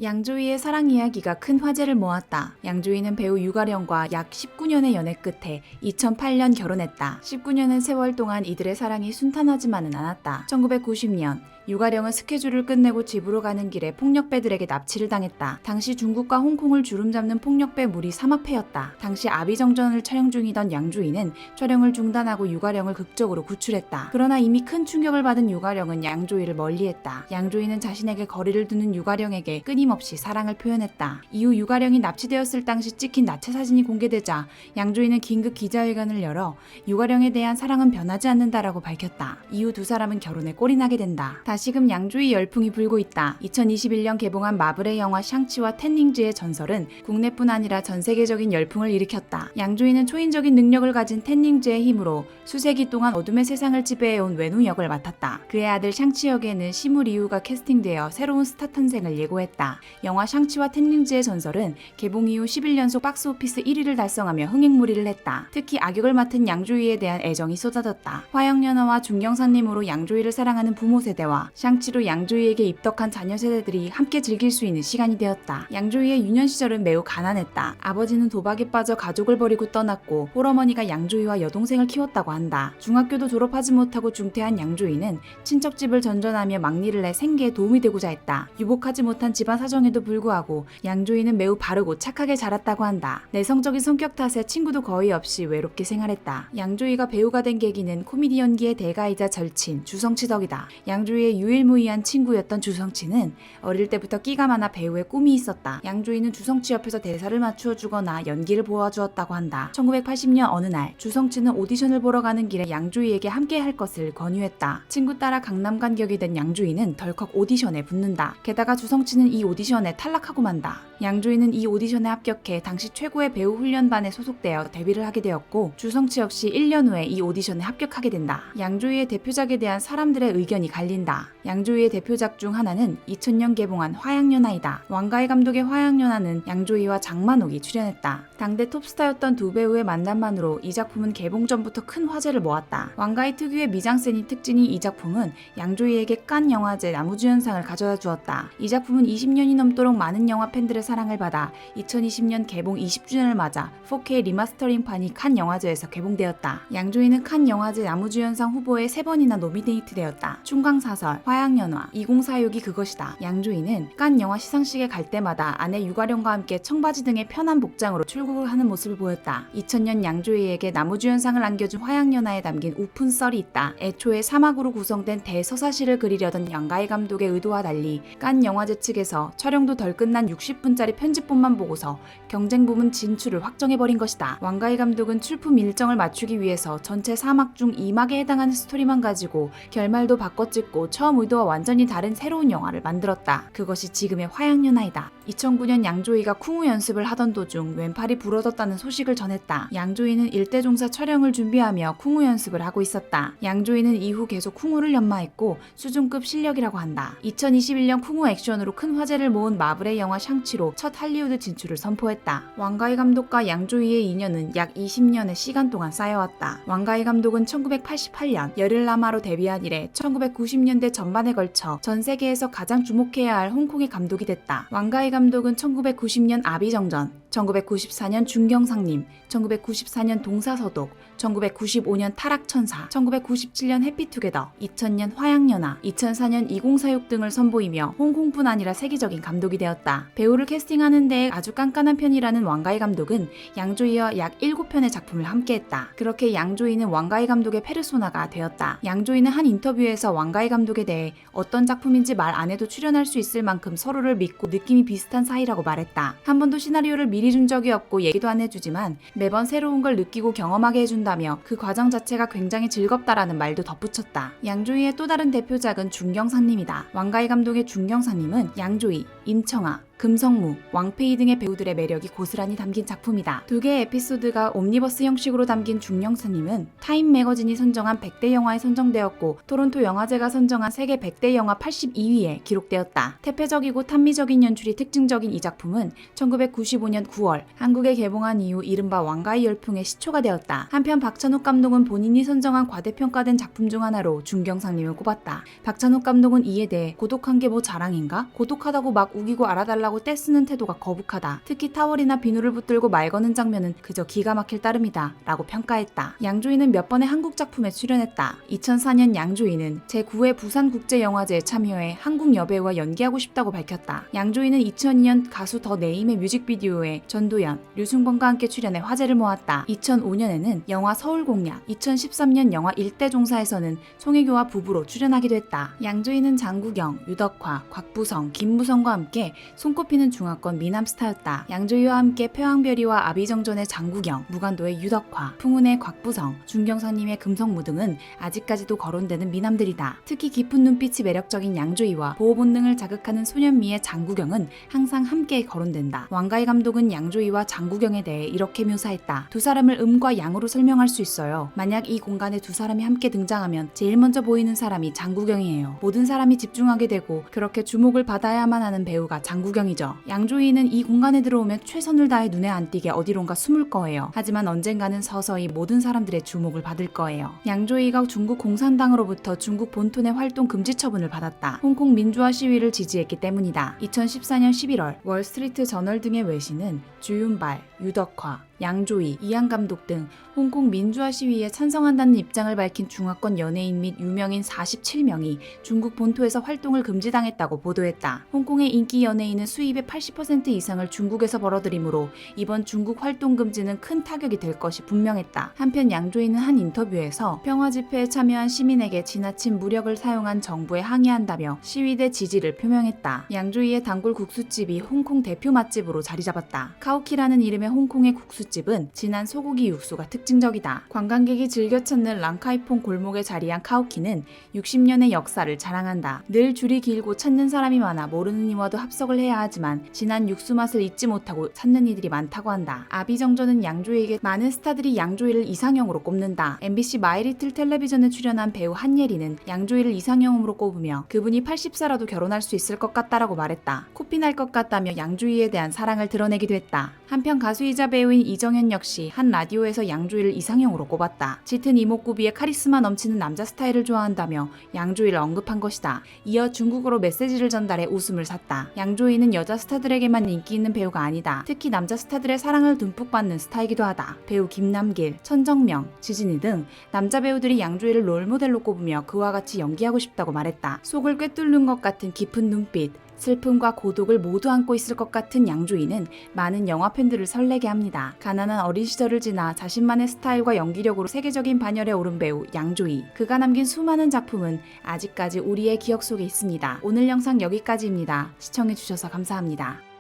양조위의 사랑 이야기가 큰 화제를 모았다. 양조위는 배우 유가령과 약 19년의 연애 끝에 2008년 결혼했다. 19년의 세월 동안 이들의 사랑이 순탄하지만은 않았다. 1990년 유가령은 스케줄을 끝내고 집으로 가는 길에 폭력배들에게 납치를 당했다. 당시 중국과 홍콩을 주름잡는 폭력배 무리 삼합회였다. 당시 아비정전을 촬영 중이던 양조위는 촬영을 중단하고 유가령을 극적으로 구출했다. 그러나 이미 큰 충격을 받은 유가령은 양조위를 멀리했다. 양조위는 자신에게 거리를 두는 유가령에게 끊임없이 사랑을 표현했다. 이후 유가령이 납치되었을 당시 찍힌 나체 사진이 공개되자 양조위는 긴급 기자회견을 열어 유가령에 대한 사랑은 변하지 않는다라고 밝혔다. 이후 두 사람은 결혼에 꼴이 나게 된다. 다시금 양조위 열풍이 불고 있다. 2021년 개봉한 마블의 영화 샹치와 텐닝즈의 전설은 국내뿐 아니라 전 세계적인 열풍을 일으켰다. 양조위는 초인적인 능력을 가진 텐닝즈의 힘으로 수세기 동안 어둠의 세상을 지배해온 외누 역을 맡았다. 그의 아들 샹치 역에는 시무 리우가 캐스팅되어 새로운 스타 탄생을 예고했다. 영화 샹치와 텐닝즈의 전설은 개봉 이후 11연속 박스오피스 1위를 달성하며 흥행무리를 했다. 특히 악역을 맡은 양조위에 대한 애정이 쏟아졌다. 화영연화와 중경사님으로 양조위를 사랑하는 부모 세대와 샹치로 양조위에게 입덕한 자녀 세대들이 함께 즐길 수 있는 시간이 되었다. 양조위의 유년 시절은 매우 가난했다. 아버지는 도박에 빠져 가족을 버리고 떠났고 홀어머니가 양조위와 여동생을 키웠다고 한다. 중학교도 졸업하지 못하고 중퇴한 양조위는 친척집을 전전하며 막리를 내 생계에 도움이 되고자 했다. 유복하지 못한 집안 사정에도 불구하고 양조위는 매우 바르고 착하게 자랐다고 한다. 내성적인 성격 탓에 친구도 거의 없이 외롭게 생활했다. 양조위가 배우가 된 계기는 코미디 연기의 대가이자 절친 주성치 덕이다. 양조위의 유일무이한 친구였던 주성치는 어릴 때부터 끼가 많아 배우의 꿈이 있었다. 양조위는 주성치 옆에서 대사를 맞추어 주거나 연기를 보아주었다고 한다. 1980년 어느 날 주성치는 오디션을 보러 가는 길에 양조위에게 함께 할 것을 권유했다. 친구 따라 강남 간격이 된 양조위는 덜컥 오디션에 붙는다. 게다가 주성치는 이 오디션에 탈락하고 만다. 양조위는 이 오디션에 합격해 당시 최고의 배우 훈련반에 소속되어 데뷔를 하게 되었고 주성치 역시 1년 후에 이 오디션에 합격하게 된다. 양조위의 대표작에 대한 사람들의 의견이 갈린다. 양조위의 대표작 중 하나는 2000년 개봉한 화양연화이다. 왕가희 감독의 화양연화는 양조위와 장만옥이 출연했다. 당대 톱스타였던 두 배우의 만남만으로 이 작품은 개봉 전부터 큰 화제를 모았다. 왕가희 특유의 미장센이 특징인 이 작품은 양조위에게 칸 영화제 나무주연상을 가져다 주었다. 이 작품은 20년이 넘도록 많은 영화 팬들의 사랑을 받아 2020년 개봉 20주년을 맞아 4K 리마스터링판이 칸 영화제에서 개봉되었다. 양조위는 칸 영화제 나무주연상 후보에 3번이나 노미네이트되었다. 충강사설, 화양연화, 2046이 그것이다. 양조위는 칸 영화 시상식에 갈 때마다 아내 유가령과 함께 청바지 등의 편한 복장으로 출국을 하는 모습을 보였다. 2000년 양조위에게 나무주연상을 안겨준 화양연화에 담긴 우픈 썰이 있다. 애초에 사막으로 구성된 대서사시를 그리려던 왕가희 감독의 의도와 달리 칸 영화제 측에서 촬영도 덜 끝난 60분짜리 편집본만 보고서 경쟁 부문 진출을 확정해버린 것이다. 왕가희 감독은 출품 일정을 맞추기 위해서 전체 4막 중 2막에 해당하는 스토리만 가지고 결말도 바꿔 찍고 처음 의도와 완전히 다른 새로운 영화를 만들었다. 그것이 지금의 화양연화이다. 2009년 양조위가 쿵우 연습을 하던 도중 왼팔이 부러졌다는 소식을 전했다. 양조위는 일대종사 촬영을 준비하며 쿵우 연습을 하고 있었다. 양조위는 이후 계속 쿵우를 연마했고 수준급 실력이라고 한다. 2021년 쿵우 액션으로 큰 화제를 모은 마블의 영화 샹치로 첫 할리우드 진출을 선포했다. 왕가희 감독과 양조위의 인연은 약 20년의 시간 동안 쌓여왔다. 왕가희 감독은 1988년 열일라마로 데뷔한 이래 1990년대 전반에 걸쳐 전 세계에서 가장 주목해야 할 홍콩의 감독이 됐다. 왕가희 감독은 1990년 아비정전, 1994년 중경상님, 1994년 동사서독, 1995년 타락천사, 1997년 해피투게더, 2000년 화양연화, 2004년 2046 등을 선보이며 홍콩뿐 아니라 세계적인 감독이 되었다. 배우를 캐스팅하는 데에 아주 깐깐한 편이라는 왕가희 감독은 양조위와 약 7편의 작품을 함께했다. 그렇게 양조위는 왕가희 감독의 페르소나가 되었다. 양조위는 한 인터뷰에서 왕가희 감독에 대해 어떤 작품인지 말 안 해도 출연할 수 있을 만큼 서로를 믿고 느낌이 비슷한 사이라고 말했다. 한 번도 시나리오를 미리 준 적이 없고 얘기도 안 해주지만 매번 새로운 걸 느끼고 경험하게 해준다며 그 과정 자체가 굉장히 즐겁다라는 말도 덧붙였다. 양조위의 또 다른 대표작은 중경사님이다. 왕가희 감독의 중경사님은 양조위, 임청아, 금성무, 왕페이 등의 배우들의 매력이 고스란히 담긴 작품이다. 두 개의 에피소드가 옴니버스 형식으로 담긴 중령스님은 타임 매거진이 선정한 100대 영화에 선정되었고 토론토 영화제가 선정한 세계 100대 영화 82위에 기록되었다. 태폐적이고 탄미적인 연출이 특징적인 이 작품은 1995년 9월 한국에 개봉한 이후 이른바 왕가의 열풍의 시초가 되었다. 한편 박찬욱 감독은 본인이 선정한 과대평가된 작품 중 하나로 중경상님을 꼽았다. 박찬욱 감독은 이에 대해 고독한 게 뭐 자랑인가? 고독하다고 막 우기고 알아달라고 떼쓰는 태도가 거북하다. 특히 타월이나 비누를 붙들고 말 거는 장면은 그저 기가 막힐 따름이다 라고 평가했다. 양조위는 몇 번의 한국 작품에 출연했다. 2004년 양조위는 제9회 부산국제영화제에 참여해 한국 여배우와 연기하고 싶다고 밝혔다. 양조위는 2002년 가수 더 네임의 뮤직비디오에 전도연, 류승범과 함께 출연해 화제를 모았다. 2005년에는 영화 서울공약, 2013년 영화 일대종사에서는 송혜교와 부부로 출연하기도 했다. 양조위는 장국영, 유덕화, 곽부성, 김무성과 함께 손꼽히는 중화권 미남스타였다. 양조위와 함께 표항별이와 아비정전의 장국영, 무간도의 유덕화, 풍운의 곽부성, 중경상님의 금성무 등은 아직까지도 거론되는 미남들이다. 특히 깊은 눈빛이 매력적인 양조위와 보호 본능을 자극하는 소년미의 장국영은 항상 함께 거론된다. 왕가희 감독은 양조위와 장국영에 대해 이렇게 묘사했다. 두 사람을 음과 양으로 설명할 수 있어요. 만약 이 공간에 두 사람이 함께 등장하면 제일 먼저 보이는 사람이 장국영이에요. 모든 사람이 집중하게 되고 그렇게 주목을 받아야만 하는 배우가 장국영이죠. 양조위는 이 공간에 들어오면 최선을 다해 눈에 안 띄게 어디론가 숨을 거예요. 하지만 언젠가는 서서히 모든 사람들의 주목을 받을 거예요. 양조위가 중국 공산당으로부터 중국 본토 내 활동 금지 처분을 받았다. 홍콩 민주화 시위를 지지했기 때문이다. 2014년 11월 월스트리트 저널 등의 외신은 주윤발, 유덕화, 양조위, 이한 감독 등 홍콩 민주화 시위에 찬성한다는 입장을 밝힌 중화권 연예인 및 유명인 47명이 중국 본토에서 활동을 금지당했다고 보도했다. 홍콩의 인기 연예인은 수입의 80% 이상을 중국에서 벌어들이므로 이번 중국 활동 금지는 큰 타격이 될 것이 분명했다. 한편 양조위는 한 인터뷰에서 평화 집회에 참여한 시민에게 지나친 무력을 사용한 정부에 항의한다며 시위대 지지를 표명했다. 양조위의 단골 국수집이 홍콩 대표 맛집으로 자리 잡았다. 카오키라는 이름의 홍콩의 국수집은 진한 소고기 육수가 특징적이다. 관광객이 즐겨 찾는 랑카이퐁 골목에 자리한 카오키는 60년의 역사를 자랑한다. 늘 줄이 길고 찾는 사람이 많아 모르는 이와도 합석을 해야 하지만 진한 육수 맛을 잊지 못하고 찾는 이들이 많다고 한다. 아비정전은 양조위에게 많은 스타들이 양조위를 이상형으로 꼽는다. MBC 마이리틀 텔레비전에 출연한 배우 한예리는 양조위를 이상형으로 꼽으며 그분이 80살라도 결혼할 수 있을 것 같다라고 말했다. 코피 날 것 같다며 양조위에 대한 사랑을 드러내기도 했다. 한편 가수이자 배우인 이정현 역시 한 라디오에서 양조위를 이상형으로 꼽았다. 짙은 이목구비에 카리스마 넘치는 남자 스타일을 좋아한다며 양조위를 언급한 것이다. 이어 중국어로 메시지를 전달해 웃음을 샀다. 양조위는 여자 스타들에게만 인기 있는 배우가 아니다. 특히 남자 스타들의 사랑을 듬뿍 받는 스타이기도 하다. 배우 김남길, 천정명, 지진이 등 남자 배우들이 양조위를 롤모델로 꼽으며 그와 같이 연기하고 싶다고 말했다. 속을 꿰뚫는 것 같은 깊은 눈빛, 슬픔과 고독을 모두 안고 있을 것 같은 양조위는 많은 영화 팬들을 설레게 합니다. 가난한 어린 시절을 지나 자신만의 스타일과 연기력으로 세계적인 반열에 오른 배우 양조위. 그가 남긴 수많은 작품은 아직까지 우리의 기억 속에 있습니다. 오늘 영상 여기까지입니다. 시청해주셔서 감사합니다.